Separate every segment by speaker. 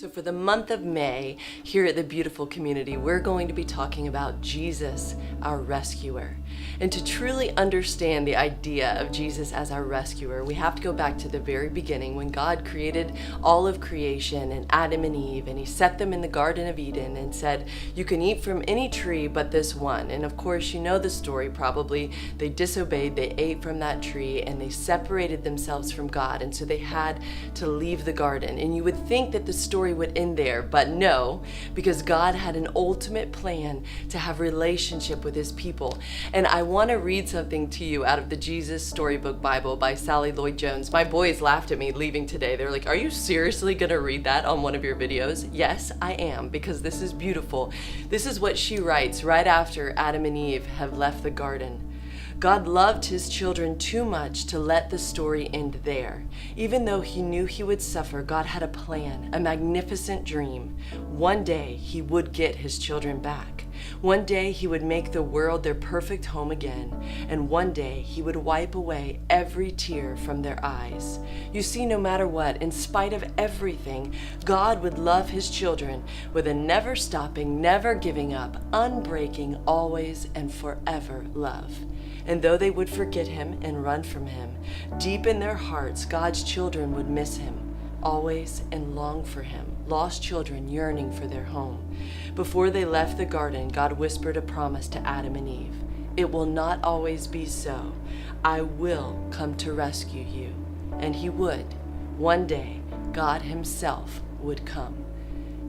Speaker 1: So for the month of May, here at the beautiful community, we're going to be talking about Jesus, our rescuer. And to truly understand the idea of Jesus as our rescuer, we have to go back to the very beginning when God created all of creation and Adam and Eve, and he set them in the Garden of Eden and said, you can eat from any tree but this one. And of course, you know the story probably. They disobeyed, they ate from that tree, and they separated themselves from God. And so they had to leave the garden. And you would think that the story would end there, but no, because God had an ultimate plan to have relationship with his people. And I want to read something to you out of the Jesus Storybook Bible by Sally Lloyd-Jones. My boys laughed at me leaving today. They're like, are you seriously going to read that on one of your videos? Yes, I am, because this is beautiful. This is what she writes right after Adam and Eve have left the garden. God loved his children too much to let the story end there. Even though he knew he would suffer, God had a plan, a magnificent dream. One day he would get his children back. One day he would make the world their perfect home again. And one day he would wipe away every tear from their eyes. You see, no matter what, in spite of everything, God would love his children with a never stopping, never giving up, unbreaking, always and forever love. And though they would forget him and run from him, deep in their hearts, God's children would miss him, always, and long for him, lost children yearning for their home. Before they left the garden, God whispered a promise to Adam and Eve. It will not always be so. I will come to rescue you. And he would. One day, God himself would come.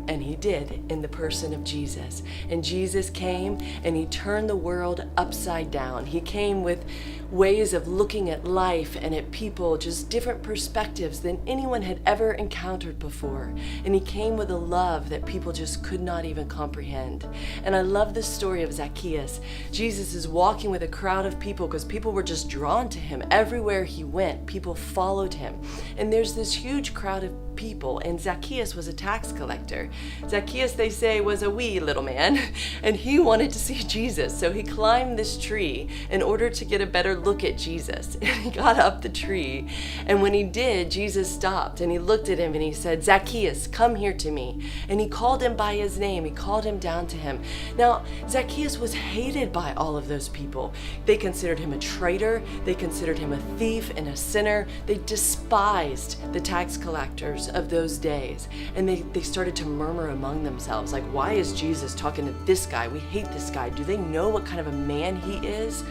Speaker 1: And he did in the person of Jesus. And Jesus came and he turned the world upside down. He came with ways of looking at life and at people, just different perspectives than anyone had ever encountered before. And he came with a love that people just could not even comprehend. And I love the story of Zacchaeus. Jesus is walking with a crowd of people because people were just drawn to him. Everywhere he went, people followed him. And there's this huge crowd of people, and Zacchaeus was a tax collector. Zacchaeus, they say, was a wee little man, and he wanted to see Jesus, so he climbed this tree in order to get a better look at Jesus. And he got up the tree, and when he did, Jesus stopped, and he looked at him, and he said, Zacchaeus, come here to me. And he called him by his name. He called him down to him. Now, Zacchaeus was hated by all of those people. They considered him a traitor. They considered him a thief and a sinner. They despised the tax collectors of those days, and they started to murmur among themselves, like, why is Jesus talking to this guy? We hate this guy. Do they know what kind of a man he is?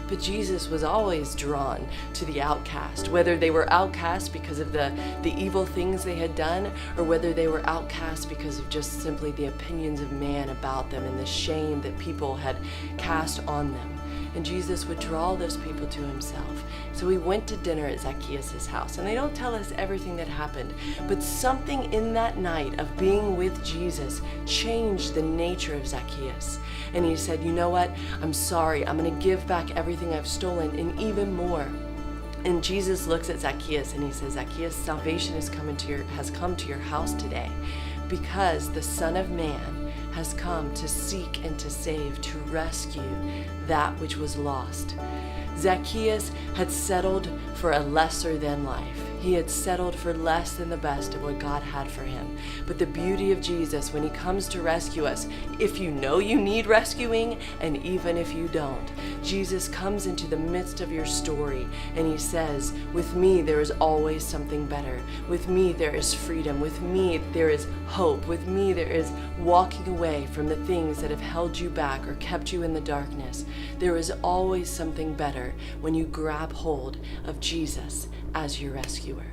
Speaker 1: But Jesus was always drawn to the outcast, whether they were outcast because of the evil things they had done, or whether they were outcast because of just simply the opinions of man about them and the shame that people had cast on them. And Jesus would draw those people to himself. So he went to dinner at Zacchaeus' house. And they don't tell us everything that happened, but something in that night of being with Jesus changed the nature of Zacchaeus. And he said, you know what? I'm sorry. I'm going to give back everything I've stolen and even more. And Jesus looks at Zacchaeus and he says, Zacchaeus, salvation has come to your house today, because the Son of Man has come to seek and to save, to rescue that which was lost. Zacchaeus had settled for a lesser than life. He had settled for less than the best of what God had for him. But the beauty of Jesus, when he comes to rescue us, if you know you need rescuing, and even if you don't, Jesus comes into the midst of your story and he says, with me there is always something better. With me there is freedom. With me there is hope. With me there is walking away from the things that have held you back or kept you in the darkness. There is always something better when you grab hold of Jesus as your rescuer.